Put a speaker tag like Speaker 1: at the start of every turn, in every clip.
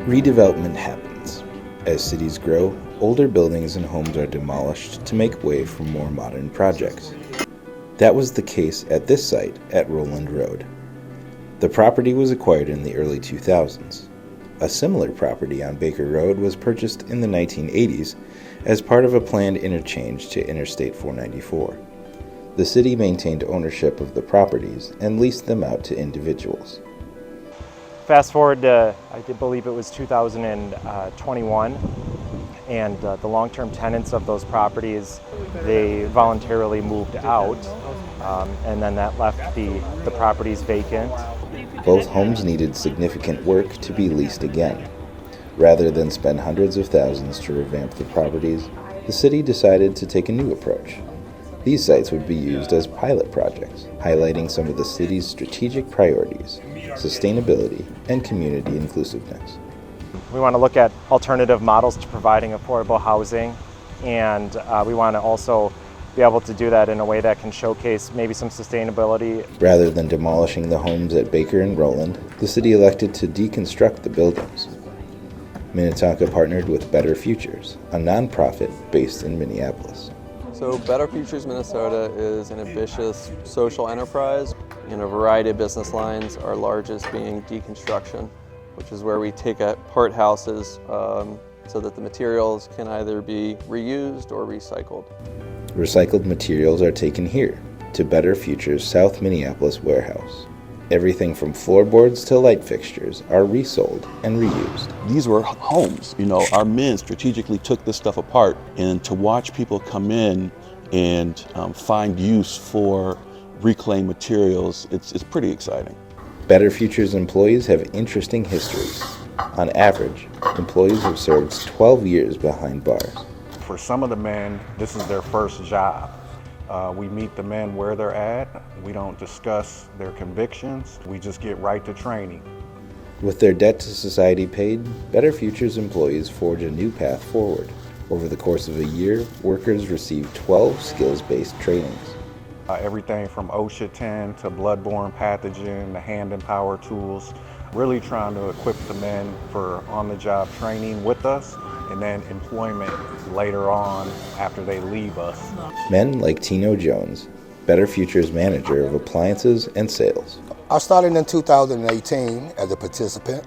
Speaker 1: Redevelopment happens. As cities grow, older buildings and homes are demolished to make way for more modern projects. That was the case at this site at Rowland Road. The property was acquired in the early 2000s. A similar property on Baker Road was purchased in the 1980s as part of a planned interchange to Interstate 494. The city maintained ownership of the properties and leased them out to individuals.
Speaker 2: Fast forward to, I believe it was 2021, and the long-term tenants of those properties, they voluntarily moved out, and then that left the properties vacant.
Speaker 1: Both homes needed significant work to be leased again. Rather than spend hundreds of thousands to revamp the properties, the city decided to take a new approach. These sites would be used as pilot projects, highlighting some of the city's strategic priorities, sustainability, and community inclusiveness.
Speaker 2: We want to look at alternative models to providing affordable housing, and we want to also be able to do that in a way that can showcase maybe some sustainability.
Speaker 1: Rather than demolishing the homes at Baker and Rowland, the city elected to deconstruct the buildings. Minnetonka partnered with Better Futures, a nonprofit based in Minneapolis.
Speaker 3: So Better Futures Minnesota is an ambitious social enterprise in a variety of business lines, our largest being deconstruction, which is where we take apart houses so that the materials can either be reused or recycled.
Speaker 1: Recycled materials are taken here to Better Futures South Minneapolis warehouse. Everything from floorboards to light fixtures are resold and reused.
Speaker 4: These were homes. Our men strategically took this stuff apart, and to watch people come in and find use for reclaimed materials, it's pretty exciting.
Speaker 1: Better Futures employees have interesting histories. On average, employees have served 12 years behind bars.
Speaker 5: For some of the men, this is their first job. We meet the men where they're at. We don't discuss their convictions. We just get right to training.
Speaker 1: With their debt to society paid, Better Futures employees forge a new path forward. Over the course of a year, workers receive 12 skills-based trainings.
Speaker 5: Everything from OSHA 10 to bloodborne pathogen, the hand and power tools, really trying to equip the men for on-the-job training with us and then employment later on after they leave us.
Speaker 1: Men like Tino Jones, Better Futures manager of appliances and sales.
Speaker 6: I started in 2018 as a participant.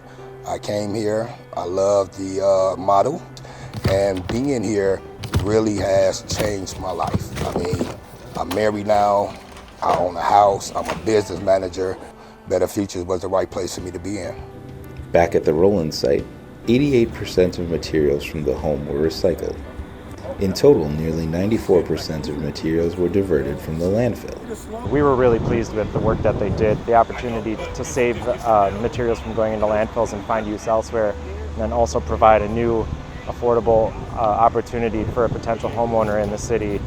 Speaker 6: I came here, I loved the model, and being here really has changed my life. I'm married now, I own a house, I'm a business manager. Better Futures was the right place for me to be in.
Speaker 1: Back at the Rowland site, 88% of materials from the home were recycled. In total, nearly 94% of materials were diverted from the landfill.
Speaker 2: We were really pleased with the work that they did, the opportunity to save materials from going into landfills and find use elsewhere, and then also provide a new, affordable opportunity for a potential homeowner in the city.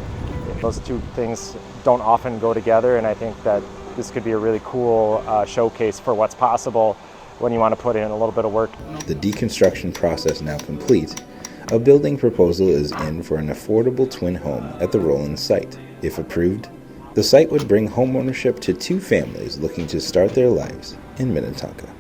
Speaker 2: Those two things don't often go together, and I think that this could be a really cool showcase for what's possible when you want to put in a little bit of work.
Speaker 1: The deconstruction process now complete, a building proposal is in for an affordable twin home at the Rowland site. If approved, the site would bring homeownership to two families looking to start their lives in Minnetonka.